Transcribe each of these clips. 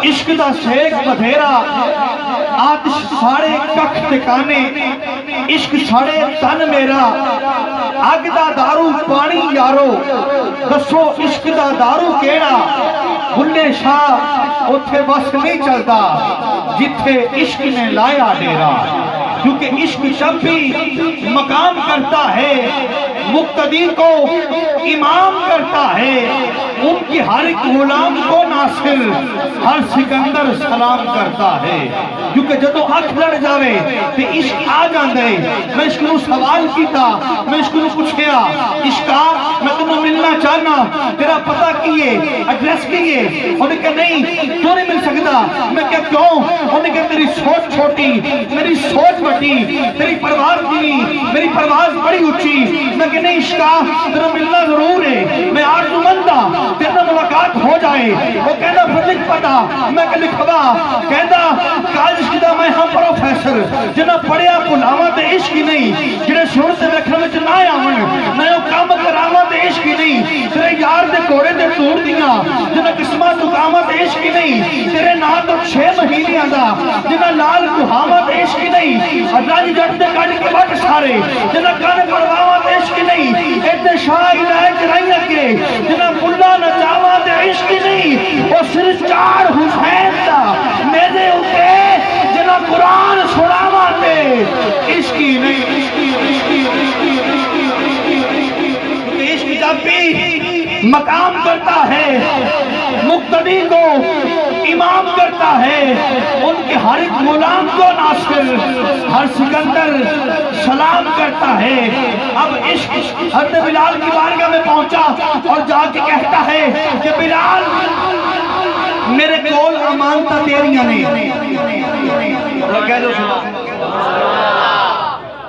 इश्क दा शेख बथेरा आतिश साड़े कख टिकाने इश्क साड़े तन मेरा अग दा दारू पानी यारो दसो इश्क दा दारू केड़ा बुल्ले शाह उथे बस नहीं चलता जिथे इश्क ने लाया डेरा क्योंकि इश्क जब भी मकाम करता है मुक्तदी को इमाम करता है उनकी हर एक गुलाम को नासिर हर सिकंदर सलाम करता है क्योंकि जो अख लड़ जावे तो इश्क आ जाता है। मैं इश्क सवाल किया मैं इश्क पूछया इश्का मैं तुम्हें मिलना चाहना तेरा पता की है एड्रेस की है उन्हें कहा नहीं क्यों नहीं मिल सकता। मैं क्या क्यों उन्हें कहा तेरी सोच छोटी मेरी सोच बड़ी तेरी परवाज़ की मेरी परवाज़ बड़ी ऊंची। मैं कहा नहीं इश्का तेरा मिलना जरूर है मैं आरज़ूमंदा तेरे मुलाकात हो जाए। वो कहना फिर लिख पता मैं कह लिखवा कहना काज इश्क दा मैं हाँ प्रोफेसर जिन्हें पढ़िया भुलावा ते इश्क ही नहीं जिन्हें सुन ते वेखण विच ना आवन मैं वो काम करावा ते इश्क ही नहीं तेरे यार दे घोड़े ते तूर दियां जिन्हें किस्मां चुकावा ते इश्क ही नहीं तेरे नां तो 6 महीनियां दा जिन्हें लाल कुहावा ते इश्क ही नहीं अल्लाह जी जट दे कट के वट सारे जिन्हें कन करवावा ते इश्क ही नहीं इत्ते शाह इलाज कराइया के जिन्हें मुल्ला नचावा ते इश्क ही नहीं वो सिर चार हुसैन दा मेरे उते जिन्हें कुरान सुनावा ते इश्क ही नहीं। इश्क जब भी मकाम करता है मुक्तदी को इमाम करता है उनके हर एक गुलाम को नासिर हर सिकंदर सलाम करता है। अब इश्क हज़रत बिलाल की बारगाह में पहुंचा और जाके कहता है कि बिलाल मेरे कोल अमानता तेरियां ने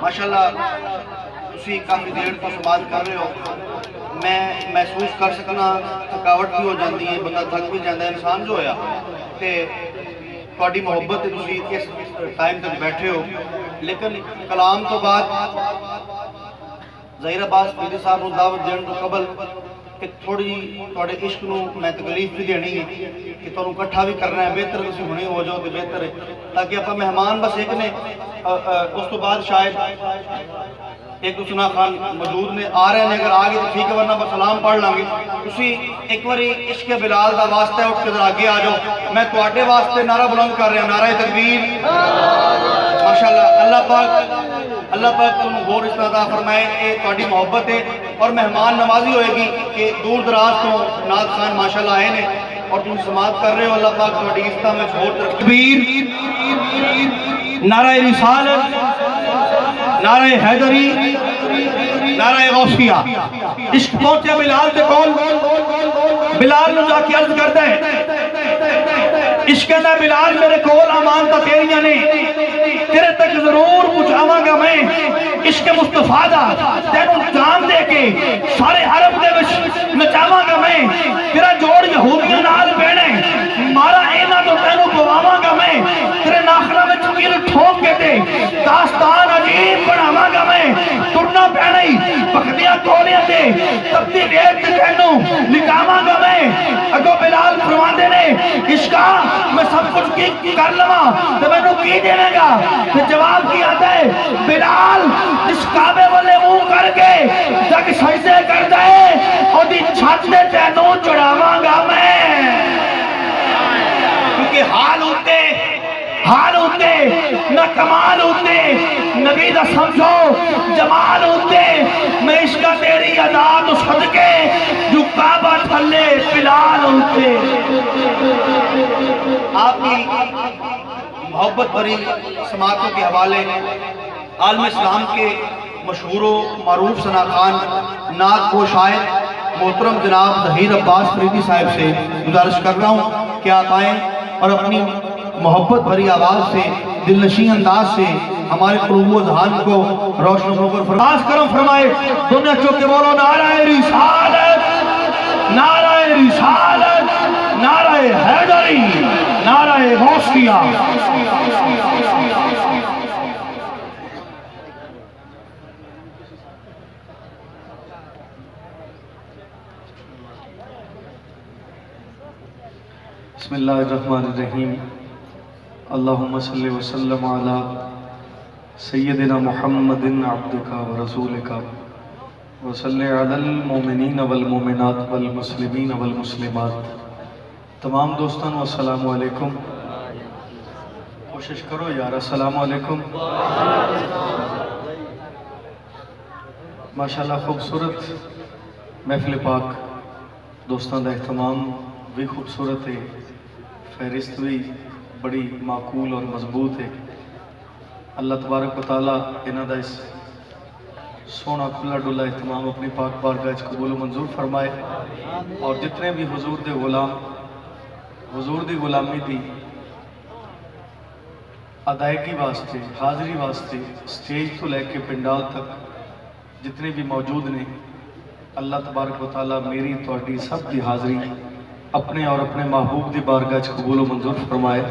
माशाल्लाह तुसी काफ़ी देर तो समाज कर रहे हो मैं महसूस कर सकना थकावट भी हो जाती है बंदा थक भी जाता है इंसान जो होया ते तुहाडी मुहब्बत तुसी इस टाइम तक बैठे हो लेकिन कलाम तो बाद ज़हीर अब्बास पीरी साहब को दावत देने तो कबल कि थोड़ी थोड़े इश्क नूं मैं तकलीफ भी देनी है कि तुहानूं इकट्ठा भी करना है बेहतर तुसीं हुणे हो जाओ तो बेहतर है ताकि आप मेहमान बस एक ने उस तो बाद शायद एक सुना खान मौजूद ने आ रहे हैं अगर आ गए तो ठीक है वरना बस सलाम पढ़ लांगे। तुसी एक बारी इश्क बिलाल का वास्ता उठ के जरा आगे आ जाओ मैं तुहाडे वास्ते नारा बुलंद कर रहा नारा तकबीर माशाल्लाह। अल्लाह पाक तुहानूं गौर इस तरह फरमाए ये तुहाडी मोहब्बत है और मेहमान नवाजी होएगी कि दूर दराज तो नाथ खान माशाल्लाह आए ने और तुम समाप्त कर रहे हो। अल्लाह पाक तुहाडी इज्जत में बहुत तकबीर नारा रिसालत नारा हैदरी नारा गौसिया इश्क पहुंचे बिलाल के कोल बिलाल ने जाके अर्ज करता है इश्क कहता बिलाल मेरे कोल अमानता तेरियां ने तेरे तक जरूर पहुंचावांगा मैं इश्क मुस्तफा दा तेनू जान दे के सारे अरब दे विच नचावांगा मैं तेरा जोड़ यहूदियां नाल पैणे मारा इन्हां तो तेनू पवावांगा मैं तेरे नाखरा विच कील ठोक के दे दास्तान अजीब बनावांगा मैं तुरना पैना ही पकदियां कोलियां दे तपती रेत ते तेनू लिकावांगा मैं। अगो बिलाल फरमांदे ने इश्का मैं सब कुछ की कर लवां ते मैनू की देवेगा ते जवाब की आता है बिलाल इस काबे वाले मुंह करके जग सजदे करदा है ओदी छत ते तेनू चढ़ावांगा मैं क्योंकि हाल होते ना कमाल होते नबी दा समझो जमाल होते मैं इसका तेरी अदा तो सदके जो काबा थले बिलाल होते। आपकी मोहब्बत भरी समातों के हवाले आलम इस्लाम के मशहूर मरूफ सना खान नात को शायर मोहतरम जनाब ज़हीर अब्बास फरीदी साहब से गुजारिश कर रहा हूँ कि आप आएँ और अपनी मोहब्बत भरी आवाज़ से दिलनशी अंदाज से हमारे कुलूब जहान को रोशन होकर फरमास करम फरमाए। दुनिया चौक के बोलो नाराए रिसालत नाराए हैदरी नाराए गौसिया। बिस्मिल्लाहिर्रहमानिर्रहीम। अल्लाहुम्मा सल्लि व सल्लिम अला सय्यदिना मुहम्मदिन अब्दिका व रसूलिका व सल्लि अलल मोमिनीन वल मोमिनात वल मुस्लिमीन वल मुस्लिमात। तमाम दोस्तों को अस्सलामु अलैकुम। कोशिश करो यार, अस्सलामु अलैकुम। माशाअल्लाह खूबसूरत महफिल पाक, दोस्तों का एहतमाम भी खूबसूरत है, फहरिस्त भी बड़ी माकूल और मजबूत है। अल्लाह तबारक व तआला इन्हां दा इस सोहना खुला डुला एहतमाम अपनी पाक बारगाह कबूल मंजूर फरमाए और जितने भी हुजूर दे गुलाम हुजूर दी गुलामी दी अदायगी वास्ते, हाज़री वास्ते स्टेज तो लैके पिंडाल तक जितने भी मौजूद ने, अल्लाह तबारक व तआला मेरी तुहाडी सब की हाज़री अपने और अपने महबूब की बारगाह कबूल मंजूर फरमाए।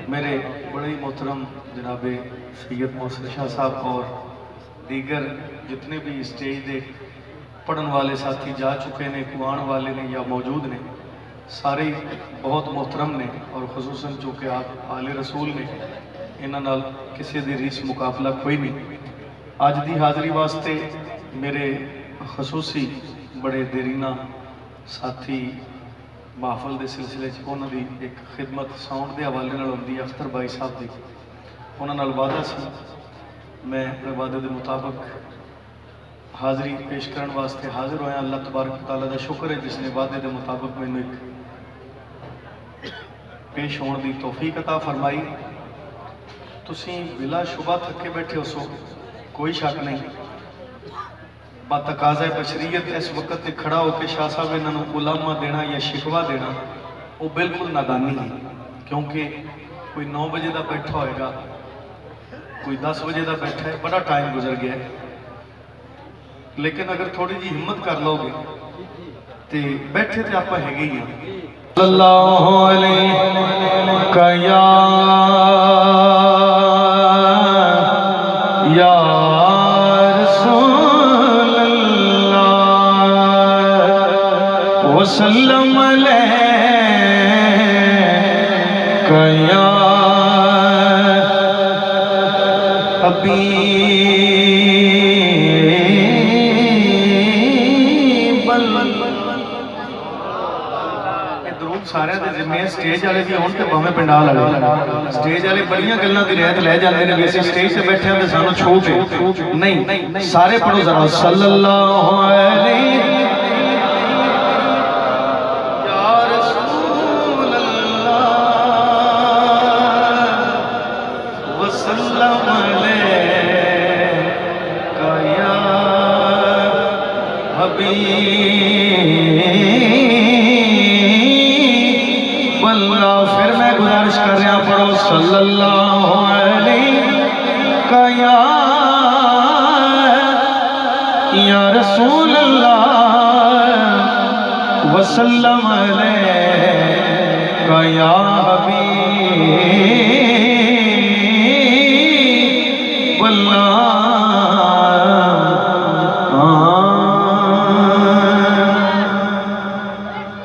मेरे बड़े ही मोहतरम जनाबे सैयद मोहसिन शाह साहब और दीगर जितने भी स्टेज के पढ़न वाले साथी जा चुके हैं, कुआण वाले ने या मौजूद ने, सारे बहुत मोहतरम ने और खुसूसन चूँकि आप आले रसूल ने, इन्हां नाल किसी दी रीस मुकाबला कोई नहीं। अज की हाज़री वास्ते मेरे खसूसी बड़े देरीना साथी महफल के सिलसिले उन्होंने एक खिदमत साउंड के हवाले होंगी, अख्तर भाई साहब की, उन्होंने वादा सी, मैं अपने वादे के मुताबिक हाज़री पेश करने वास्ते हाजिर होया। अल्लाह तबारक तआला का शुक्र है जिसने वादे के मुताबिक मैनू एक पेश होने की तौफीक अता फरमाई। तुसीं बिला शुबा थके बैठे हो सो, कोई शक नहीं। तकाज़ा बशरीयत इस वक्त खड़ा होकर शाह साहब इन्हों उलामा देना या शिकवा देना वो बिल्कुल नादानी है, क्योंकि कोई 9 बजे का बैठा होएगा, कोई 10 बजे का बैठा है, बड़ा टाइम गुजर गया है। लेकिन अगर थोड़ी जी हिम्मत कर लोगे तो बैठे तो आप है ही हैं। सल्लल्लाहु अलैहि या वसल्लम कया सारे जिम्मे स्टेज वाले भी होने भावें पिंडाल वाले, स्टेज वाले बड़िया गल्लां दी रहत लै जाते हैं, वैसे स्टेज से बैठे हैं सानू छूट है नहीं। सारे पढ़ो जरा सल्लल्लाहु अलैहि फिर मैं गुजारिश कर रहा पढ़ो सल्लल्लाहु अलैहि या रसूल अल्लाह वसल्लम अलैका या हबीब अल्लाह।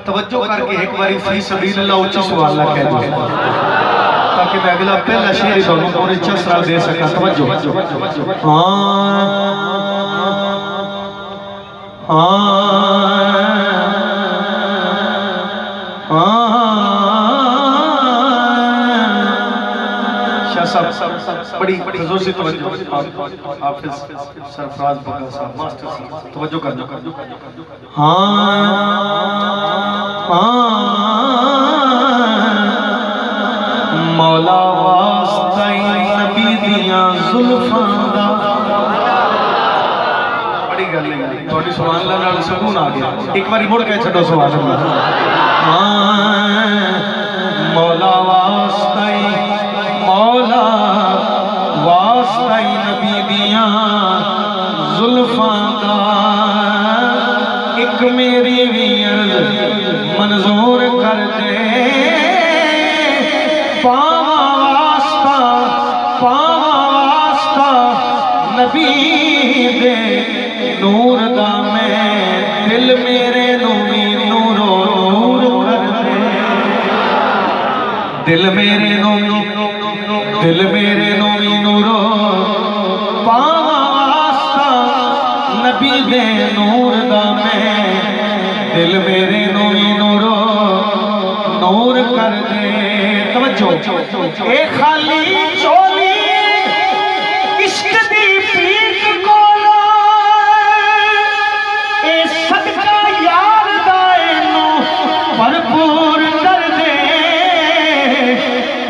तवज्जो करके एक बारी फी सबीलिल्लाह उच्ची सुभान अल्लाह कह दो, ताकि मैं अगला पहला शेर दोनों को चसरा दे सका। तवज्जो बड़ी खसूसी तवज्जो हाफिज सरफराज बग्गा साहब मास्टर साहब तवज्जो कर दो। मौला वास्ता नबी दियां जुल्फां दा, बड़ी गल है थोड़ी सुभान अल्लाह नाल सुकून आ गया। एक बारी मुड़ के छड्डो सुभान अल्लाह। मौला वास्ता नबी दियां जुल्फां दा, एक मेरी भी अर्ज़ मंजूर कर दे। पावा वास्ता नबी दे नूर दा, मैं दिल मेरे नूरी नूरो नूर कर दे। दिल मेरे नूरी नूरो पावा वास्ता नबी दे नूर दा मैं दिल मेरे नूरी नूरो नूर कर दे। तवज्जो ए खाली चोली इश्क दी पीक कोला ए सदका यार दाए नू भरपूर कर दे।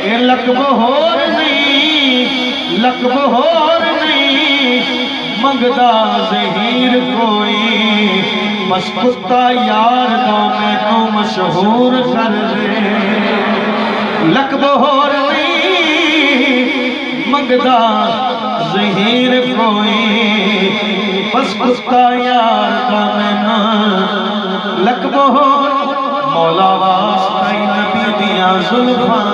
ए लकब होर नहीं मंगदा ज़हीर कोई बस कुत्ता यार दा मैनू मशहूर कर दे। लकब होर नहीं मंगदा ज़हीर कोई बस कुत्ता यार दा मैनू लकब होर मौला वास्ता नबी दियां जुल्फां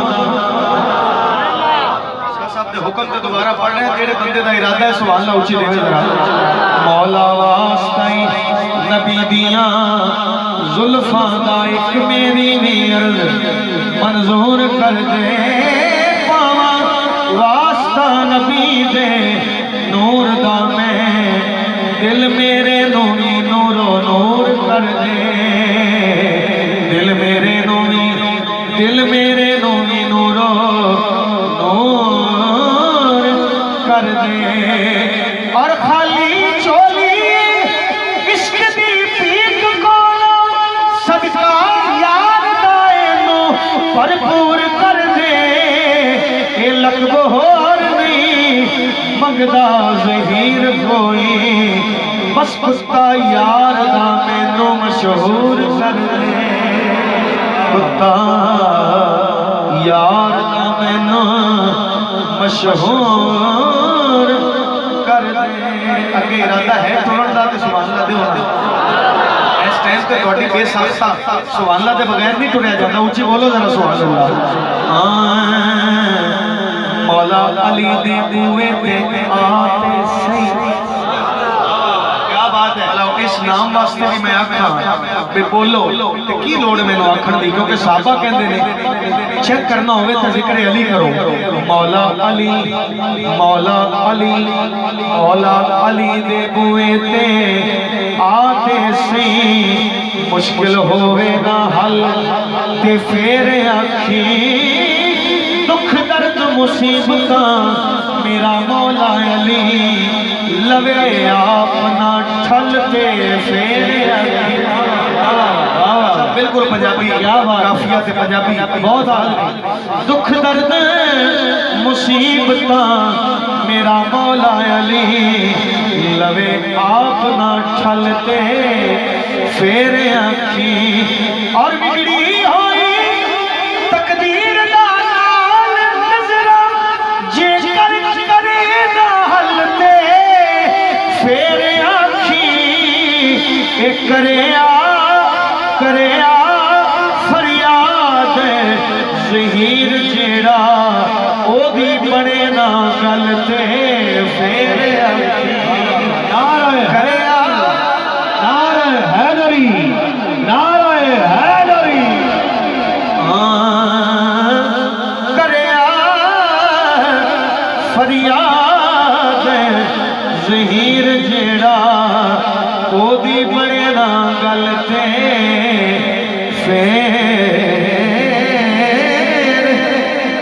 हुक्म तो दोबारा पढ़ रहे हैं जेड़े बंदे का इरादा है सवाल ना उची देवे जरा। मौला वास्ता नबी दियां जुल्फां दा एक मेरी भी अर्ज मंजूर कर दे। पावा वास्ता नबी दे नूर दा मैं दिल मेरे नूरी नूरो नूर कर दे। दिल मेरे नूरी नूरो कर दे। और खाली चोली इश्क दी पीक कोला सदका यार दाए नू भरपूर कर दे। ए लकब होर नहीं मंगदा ज़हीर कोई बस कुत्ता यार दा मैनू मशहूर कर दे। कुत्ता यार दा मैनू मशहूर कर दे। अगे इरादा है टुरन दा ते सुभान दे होना इस टाइम ते ਤੁਹਾਡੀ बेसाख्ता सुभान दे बगैर नहीं टुरया जाता। ऊंची बोलो जरा सुभान अल्लाह। मौला अली दे बूए ते आते सही क्या बात है। इस नाम वास्ते भी मैं आखा बे बोलो ते की लोड़ मैनू आखण दी क्योंकि साहबा कहंदे ने चेक करना होवे तो जिक्र अली करो। मौला अली दे बूए ते आते सी मुश्किल होवे ना हल ते फेर आखी दुख दर्द मुसीबतां मेरा मौला अली लवे अपना ठल ते फेर आखी। बिल्कुल पंजाबी काफिया ते पंजाबी बहुत हाल। दुख दर्द मुसीबतां मेरा मौला अली लवे अपना ठल ते फेर आखी। और बिगड़ी होई तकदीर दा नाल नजरा जे कर करे ना हल ते फेर आखी। ए करे फरियाद ज़हीर जेड़ा ओदी बने ना गल ते फेर नारे हैदरी करे फरियाद ज़हीर जेड़ा ओदी बने ना गल ते फेर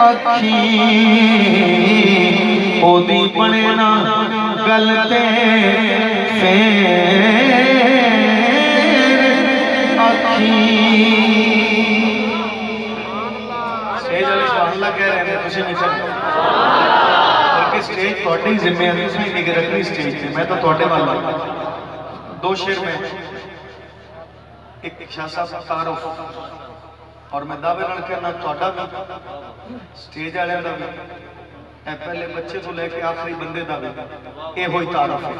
अखी। ओदी बने ना गल ते फेर अखी। स्टेज वाले सुभान कह रहे हैं तुझे नहीं चल बल्कि स्टेज थोड़ी जिम्मेदारी से नहीं रखनी स्टेज पे। मैं तो थोड़े वाला दो शेर में एक शाह साहब तारुफ और मैं दावे नाल कहना थोड़ा भी स्टेज वाले का भी पहले बच्चे को लेके आखिरी बंदे का भी ये होई तारुफ है।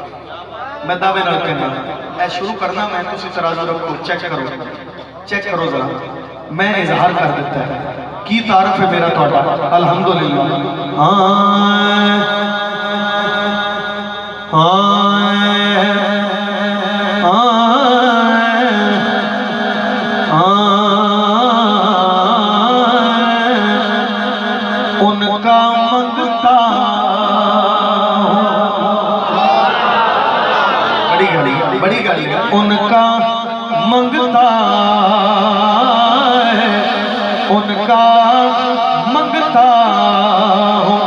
मैं दावे नाल कहना ऐ शुरू करना मैं तुसी तराजू रखो चेक करो जरा मैं इजहार कर देता है की तारुफ है मेरा थोड़ा। अल्हम्दुलिल्लाह उनका मंगता बड़ी गाड़ी उनका मंगता है, उनका मंगता हूँ,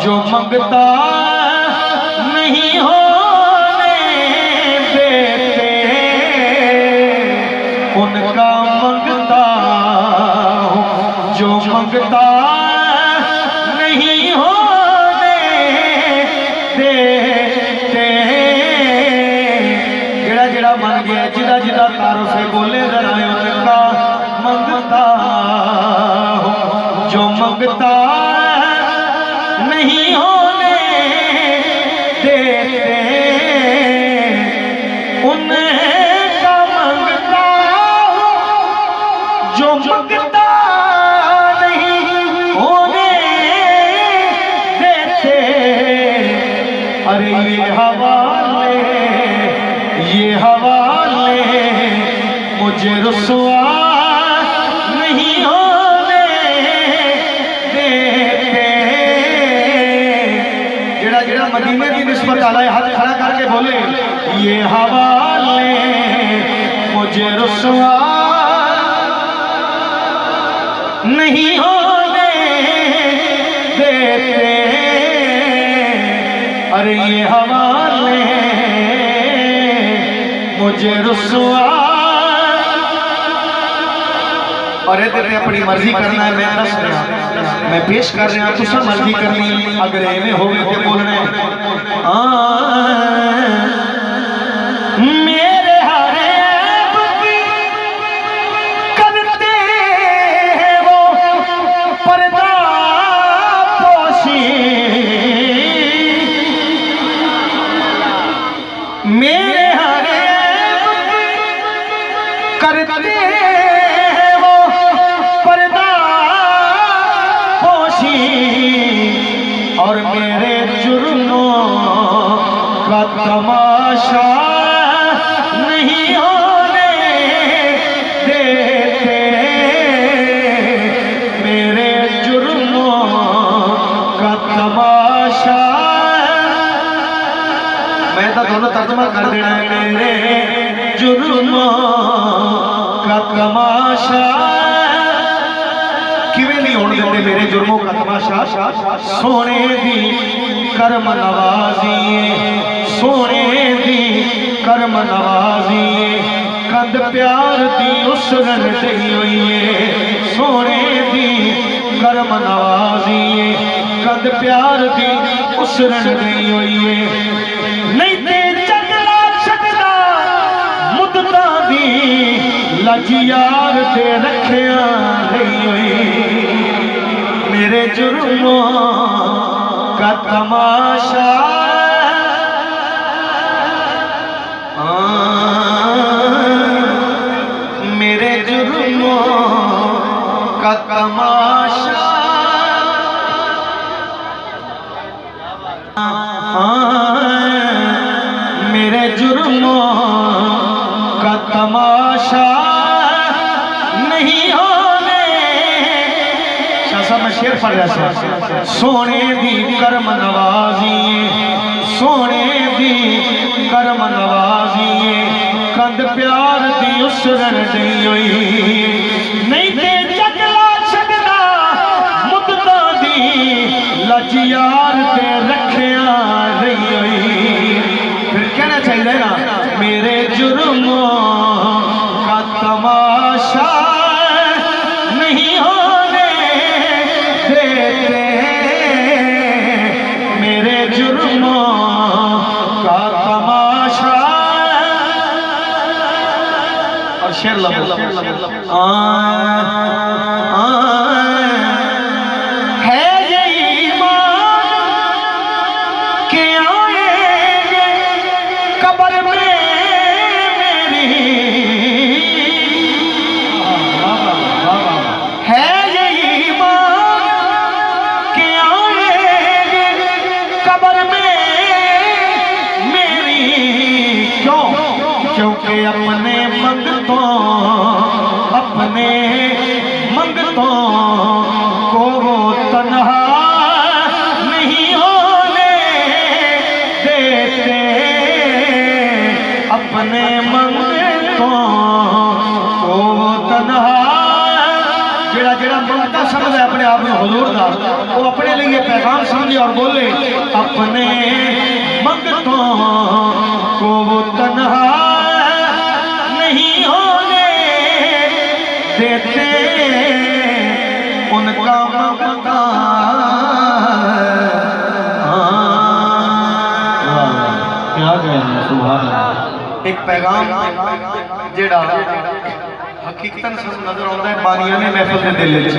जो मंगता नहीं होने देते, उनका मंगता हूँ, जो मंगता नहीं होने देते। जेड़ा जेड़ा मन गया, जिदा जिदा तारुफ बोले जरा, उनका मंगता हूँ, जो मंगता नहीं होने देते, उनका मंगता हूँ, जो मंगता नहीं होने देते। अरे ये हवाले मुझे रुसवा नहीं होने देते। जेड़ा जेड़ा मदीने की निस्बत आला है, हाथ खड़ा करके बोले, ये हवाले मुझे रुसवा नहीं होने देते। अरे ये हवाले मुझे रुसवा। और तेरे अपनी मर्जी करना है, मैं दस रहा, मैं पेश कर रहा, तुसा मर्जी करनी, अगर एवं हो गए तो बोलना है। मेरे हरे करते वो पर्दा पोशी, मेरे हरे करते वो पर्दा पोशी, और मेरे जुर्मों का तमाशा नहीं होने देते, मेरे जुर्मों का तमाशा। मैं तो दोनों तर्जुमा कर देना है, मेरे जुर्मों का तमाशा किवें नहीं होने देते, मेरे जुर्मों का तमाशा। सोने दी करम नवाज़िए, सोने दी करम नवाज़िए, कंद प्यार दी उसरन दई हुई है, सोने दी करम नवाज़िए, कंद प्यार दी उसरन दई हुई है। नहीं ते चंगला छकदा मुद्दा दी लजियार ते रखिया नहीं हुई, मेरे जुर्मों का तमाशा। मेरे जुर्मों का तमाशा। मेरे जुर्मों का तमाशा नहीं होने। शाह साहब मैं शेर पढ़ रहा था, सोने दी करम नवाज़िए, सोने दी करम नवाज़िए, कंद प्यार दी उसरन दई हुई, नहीं ते चगला छगदा मुद्दा दी लजियार ते रखिया रही हुई। फिर कहना चाहिए ना, मेरे जुर्मों का तमाशा नहीं होने देते, मेरे जुर्मों का तमाशा। और शेर लगा है ये ईमान के आएंगे कब्र में मेरी, है ये ईमान के आएंगे कब्र में मेरी। क्यों? क्योंकि अपने मंगतों को वो तन्हा समझ है अपने आप में हुजूर दा, वो अपने लिए ये पैगाम समझे और बोले अपने मंगतों को वो तन्हा नहीं होने देते, उनका मंगता क्या कहना, सुभान अल्लाह। एक पैगाम जेड़ा हकीकतन सब नजर आता है बानिया ने महफिल के दिल विच,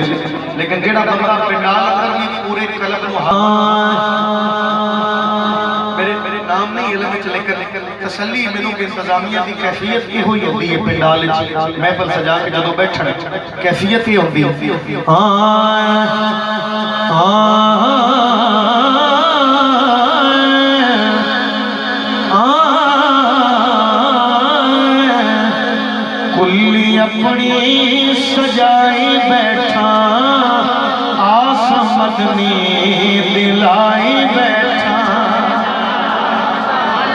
लेकिन जेड़ा बंदा पंडाल अंदर भी पूरे कलम मेरे मेरे नाम नहीं इल्म विच, लेकिन तसल्ली मैनू कि इंतजामिया की कैफियत ये होई होती है पंडाल विच महफिल सजा के जदों बैठण कैफियत ये होती है। कुल्ली अपनी सजाई बैठा आस मदनी दिलाई बैठा,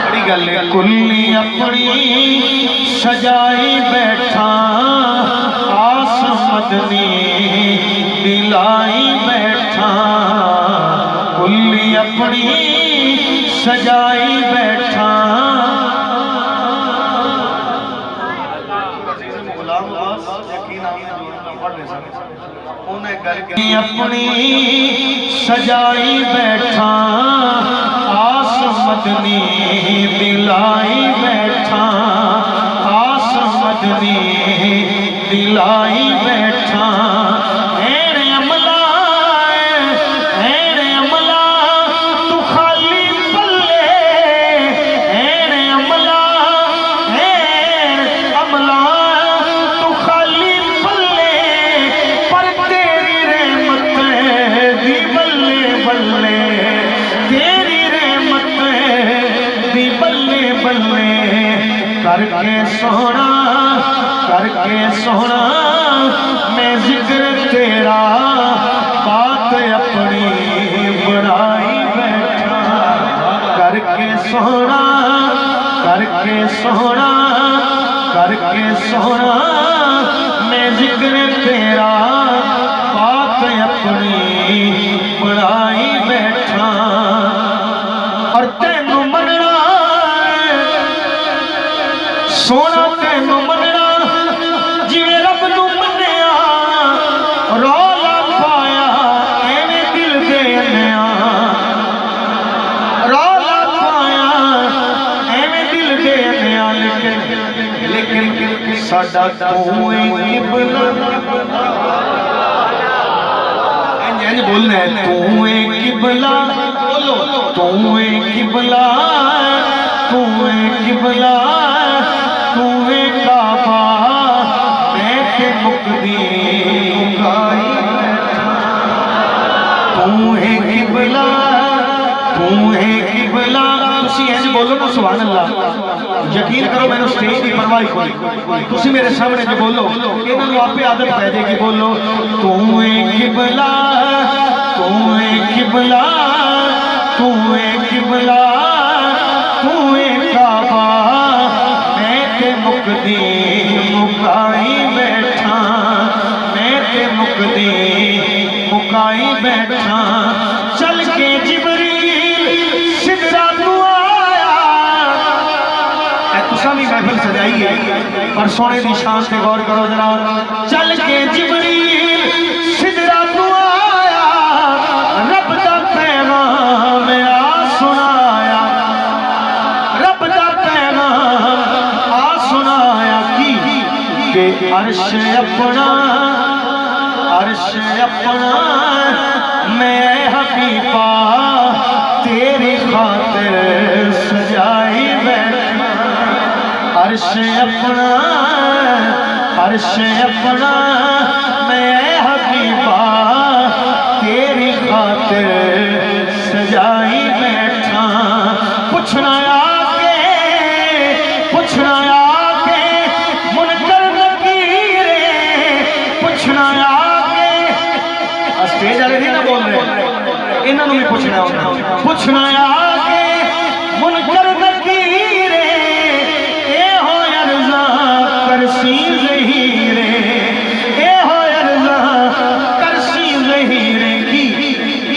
बड़ी गल है। कुल्ली अपनी सजाई बैठा आस मदनी दिलाई बैठा, कुल्ली अपनी सजाई बैठा अपनी सजाई बैठा आस मदनी दिलाई बैठा, आस मदनी दिलाई बैठा। ऐने अमला तू खाली पल्ले, ऐने अमला तू खाली पल्ले, पर तेरी रहमत दी बल्ले बल्ले, तेरी रहमत दी बल्ले बल्ले, करके सोना मैं जिक्र तेरा बात अपनी बढ़ाई बैठा, करके सोना मैं जिक्र तेरा बात अपनी बढ़ाई बैठा। और तेनू मनना सोना, तेनू मनना जिवें रब नू मन्निया, रौला पाया एवें दिल दे अन्निया, रौला पाया एवें दिल दे अन्निया, लेकिन साडा तू किबला इंज बोलना है, तू किबला बोलो, तू किबला, तू किबला, तू काबा, मैं ते मुकदी मुकाई बैठा, तू किबला, तू किबला। तुसी इंज बोलो ना सुभान अल्लाह, यकीन करो मैंने स्टेज की परवाह कोई, तुसी मेरे सामने जो बोलो इन्होंने आपे आदत पै जाएगी, बोलो तू किबला, तू किबला, तू किबला, तू काबा, मैं ते मुकदी मुकाई बैठा, मैं ते मुकदी मुकाई बैठा। चल के जिबरील सिदरा तू आया, तुसा भी महफिल सजाई है पर सोने की शान से गौर करो जरा। चल के जिबरील सिदरा तू आया, रब दा पैगाम आ सुनाया, रब दा पैगाम आ सुनाया कि अर्श अपना मैं हबीबा तेरी खातिर सजाई बैठा, अर्श अपना मैं हबीबा तेरी खातिर सजाई बैठा। पूछना आके मुनकर नकीरे, पूछना आके स्टेज वाले नहीं ना बोल रहे, इन्होंने भी पूछना आके मुनकर नकीरे, ए हो अर्ज़ा करसी ज़हीरे, ए हो अर्ज़ा करसी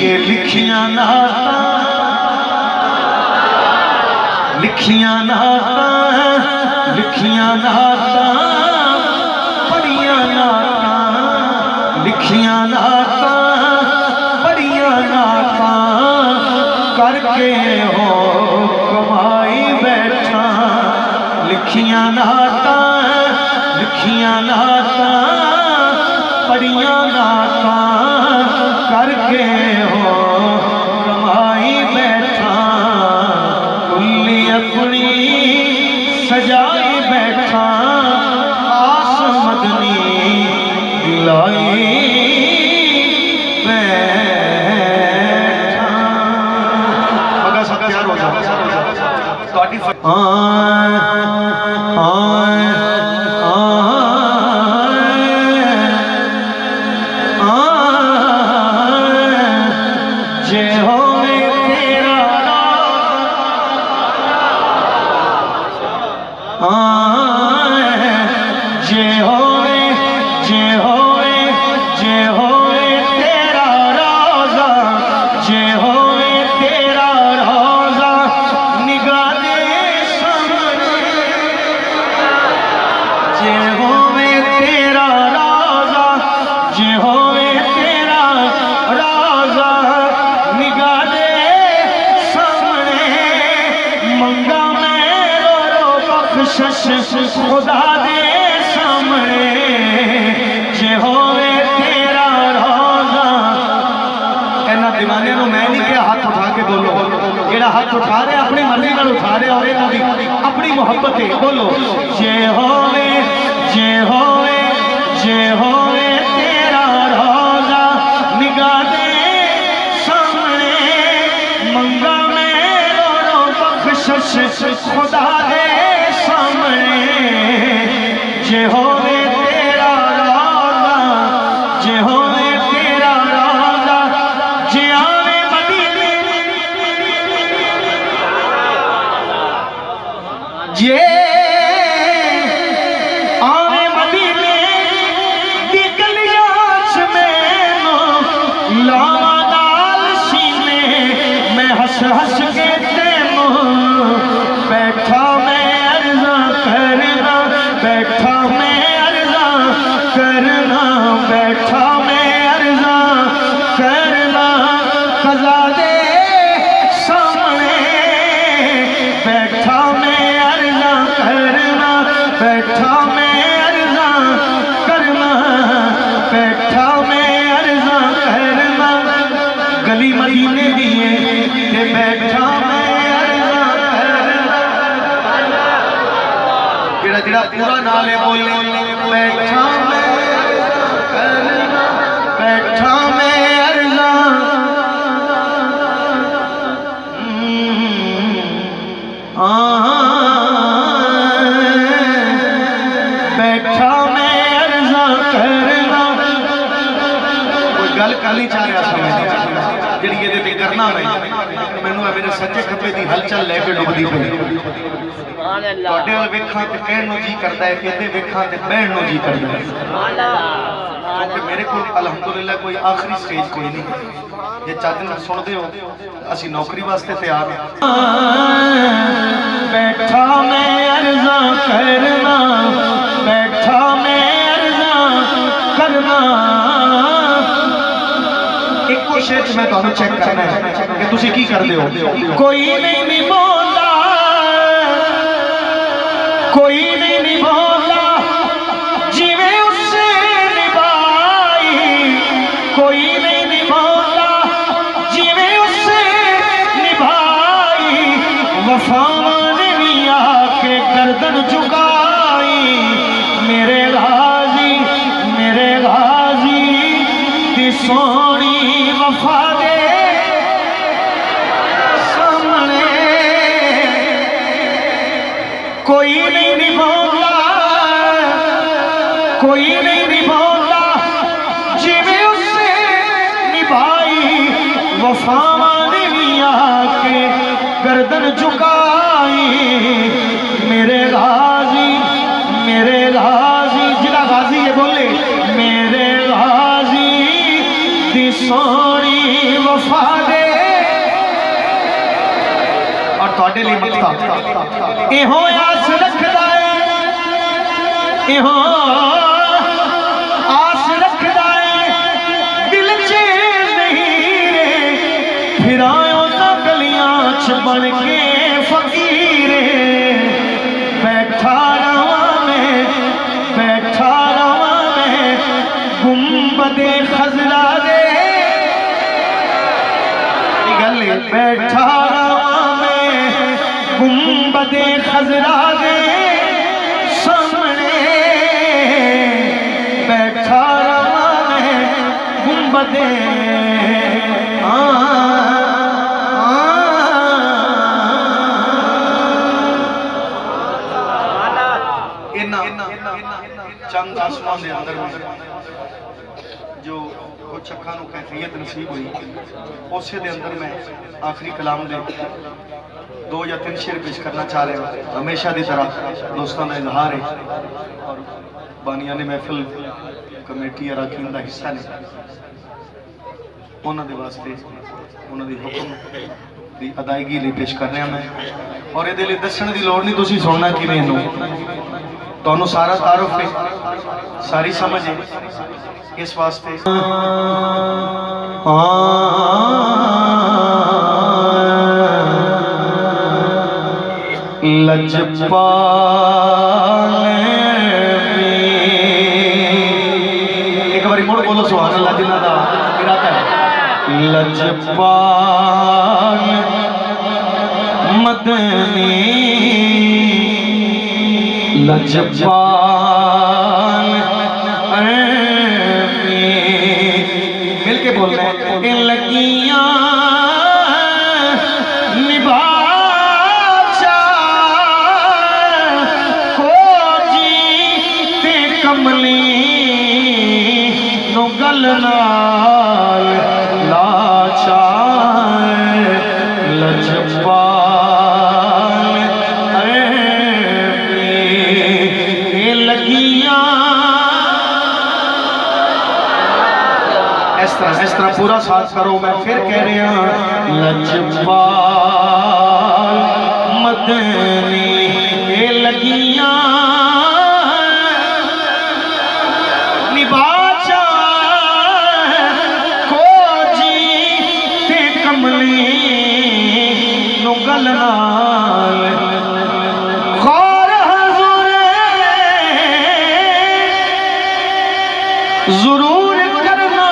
के लिखियां नाता लिखियां नाता लिखियां नाता बड़ियां नाता लिखियां नाता बड़ियां नाता करके हो कमाई बैठा लिखियां नाता बड़ियां नाता करके हो कमाई बैठा कुल्ली अपनी सजाई बैठा आस मदनी दिलाई बैठा मगर सब तैयार हो जाओ खुदा दे सामने जे होवे तेरा रोज़ा कहना दीवाने नूं मैं नहीं कहा हाथ उठा के बोलो जेड़ा हाथ उठा रहे अपनी मर्जी नाल उठा रहे और इन्हां दी अपनी मोहब्बत है बोलो जे होवे तेरा रोज़ा निगाह दे सामने मंगा मैं रो बख्शिश खुदा दे सामने जे होवे तेरा रोज़ा जे होवे तेरा रोज़ा जे आवे मदीने जे आवे मदीने दी गलियां च मैनू लावा नाल सीने मैं हंस हंस के तेनू बैठा मैं अर्ज़ा करना बैठा मैं अर्ज़ा करना बैठा मैं अर्ज़ा करना क़ज़ा दे सामने बैठा मैं अर्ज़ा करना बैठा मैं अर्ज़ा करना बैठा मैं अर्ज़ा करना गली मदीने दिए ते बैठा मैं अर्ज़ा करना जेड़ा पूरा नाल है बोले बैठा मैं करना बैठा मैं अर्ज़ा बैठा मैं अर्ज़ा करना कोई गल कर नहीं चाह रहा जी ये करना मैनू मेरे सज्जे खब्बे की हलचल लैके डुबदी पई ਤੁਹਾਡੇ ਵੱਲ ਵੇਖਾਂ ਤੇ ਕਹਿਣ ਨੂੰ ਜੀ ਕਰਦਾ ਹੈ ਕਿਤੇ ਵੇਖਾਂ ਤੇ ਬਹਿਣ ਨੂੰ ਜੀ ਕਰਦਾ ਹੈ ਕਿਉਂਕਿ ਮੇਰੇ ਕੋਲ ਅਲਹਮਦੁਲਿਲਾ ਕੋਈ ਆਖਰੀ ਸਟੇਜ ਕੋਈ ਨਹੀਂ ਜੇ ਚੱਜ ਨਾਲ ਸੁਣਦੇ ਹੋ ਅਸੀਂ ਨੌਕਰੀ ਵਾਸਤੇ ਤਿਆਰ ਹਾਂ ਬੈਠਾ ਮੈਂ ਅਰਜ਼ਾ ਕਰਨਾ ਬੈਠਾ ਮੈਂ ਅਰਜ਼ਾ ਕਰਨਾ ਇੱਕੋ ਸ਼ੇਰ 'ਚ ਮੈਂ ਤੁਹਾਨੂੰ ਚੈੱਕ ਕਰਨਾ ਹੈ ਕਿ ਤੁਸੀਂ ਕੀ ਕਰਦੇ ਹੋ ਕੋਈ ਨਹੀਂ ਨਿਭਾਉਂਦਾ कोई नहीं निभाता जिवें उससे निभाई कोई नहीं निभाता जिवें उससे निभाई वफावां ने भी आके गर्दन झुकाई मेरे गाजी दी सोहनी वफा दे सामने कोई नहीं निभाता कोई नहीं निभाता जिवें उससे निभाई वफावां ने भी आके गर्दन झुकाई मेरे गाजी जिला गाजी है बोले मेरे गाजी दी सोनी वफा दे और तुहाडे लिए मक्ता इहो आस रखदा है इहो आस रखदा है दिल च नहीं रे फिरायो ना गलियां च बन के फकीर बैठा रहा मैं गुंबदे खजरा दे गल बैठा रहा मैं गुंबदे खजरा दे सामने बैठा रहा मैं गुंबदे चंद आसमान के अंदर जो कुछ अखा कैफियत नसीब हुई उस दे अंदर मैं आखिरी कलाम दे 2 या 3 शेर पेश करना चाह रहा हूँ। हमेशा की तरह दोस्तों का इजहार है और बानिया ने महफिल कमेटी अराकीन का हिस्सा ने उन्होंने वास्ते उन्होंने हुक्म की अदायगी लिए पेश कर रहा मैं और ये दसण की लोड़ नहीं, तुम सुनना कि मैनू तो सारा तारुफ है सारी समझ है इस वास्ते लजपाल एक बार मुड़ बोलो सुभान अल्लाह जिन्ना दा इरादा है लजपाल मदनी लजपाल मिल के बोल रहे हैं लगियां निभाचा को जी ते कमली नो गल नाल लाचा लजपाल इस तरह पूरा साथ करो। मैं फिर कह रहा लजपाल मदनी ये लगियां निभाचा को जी ते कमली नो गल नाल जरूर करना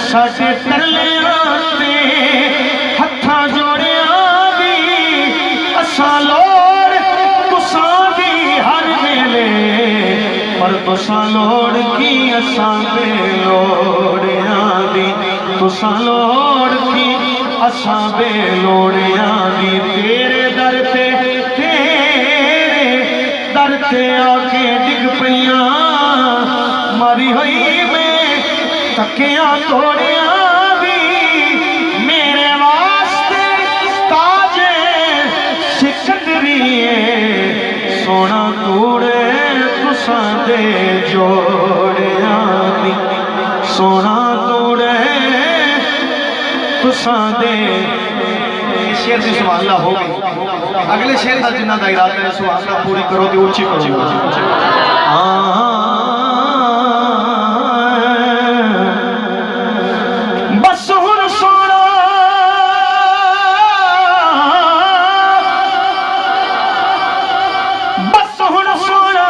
साडे तरलियां ते हत्थां जोड़िया भी असां लोड़ तुसां दी हर वेले पर तुसां लोड़ की असां दे लोड़ियां दी तुसां लोड़ की असां बे लोड़ियां दी तेरे दर ते आके डिग पईया मारी हुई में तकिया तोड़िया भी मेरे वास्ते ताजे सिकंदरिए सोना तोड़े तुसां दे जोड़िया दी सोना तोड़े तुसां दे। शेर की सुभान हो गई। अगले शेर का जिन्ना का इरादा है सुभान पूरी करो तो ऊंची करो। बस हुण सोना बस हुण सोना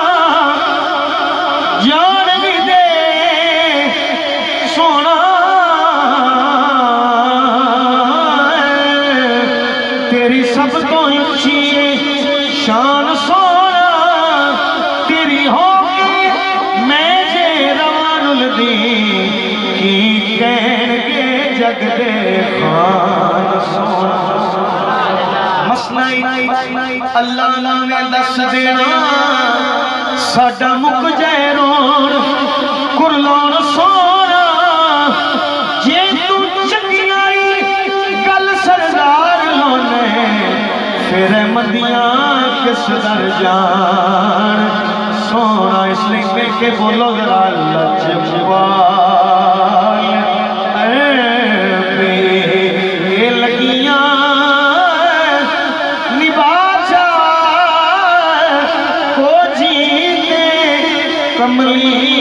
जान भी दे सोना तेरी सब तो ऊंची शान सोना तेरी होगी मैं जे रवानुल दी की कहणगे जग दे खान सोना। मसला अल्लाह ने दस देना साडा मुक जाए रोण कुरलान सोना जे तू चंगियाई गल सरदार लोने फिर मदियां किस दर जान सोना। इस के बोलो जरा लजपाल ये लगियां निबाचा को जीते कमली